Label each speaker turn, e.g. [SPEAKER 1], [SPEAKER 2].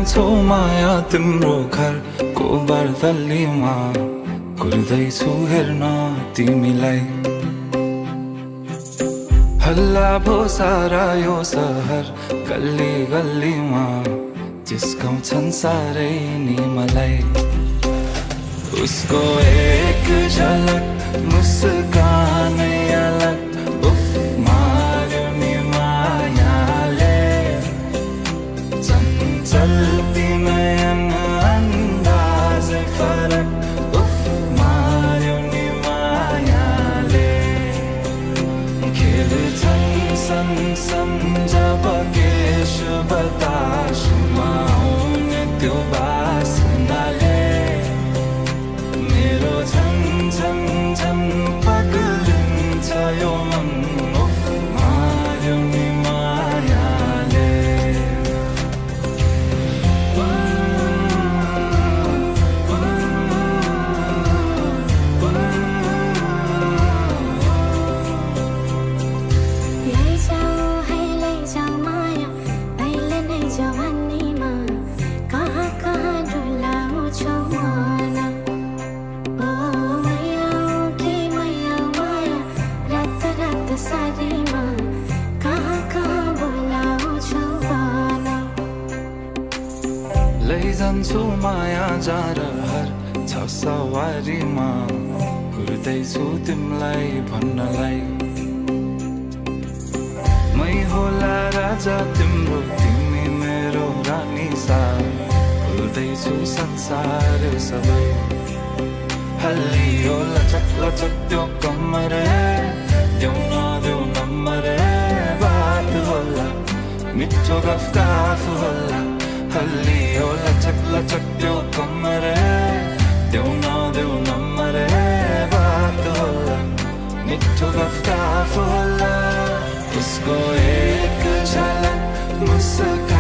[SPEAKER 1] लैजाउँछौ माया तिम्रो घरको बर्दलीमा कुर्दैछु हेर्न तिमीलाई। हल्ला भो सारा यो सहर गल्ली गल्लीमा जिस्काउँछन् सारै नि मलाई। उसको एक झलक मुस्कानै अलग उफ मार्यो नि मायाले। चञ्चल्ती नयन अन्दाजै फरक उफ मार्यो नि मायाले। खेल्छन् सन जब केश बतासमा आउने त्यो बासनाले मेरो झन् झन् झन् पग्लिन्छ यो मन उफ मार्यो नि मायाले।
[SPEAKER 2] लैजाऊ है लैजाऊ माया अहिले नै जवानीमा कहाँ कहाँ डुलाउँछौ मन। सारीमा कहाँ कहाँ बोलाउँछौ भन।
[SPEAKER 1] लैजान्छु माया जारहर छ सवारीमा कुर्दैछु तिमीलाई भन्नलाई। मै होला राजा तिम्रो तिमी मेरो रानी सा भुल्दैछु संसार सबै। हल्लियो लचक लचक त्यो कम्मर देऊ नदेऊ नम्बर बात होला मिठो गफ होला। हल्लियो लचक लचक त्यो कम्मर देऊ नदेऊ नम्बर बात होला मिठो गफ होला। उसको एक झलक मुस्कान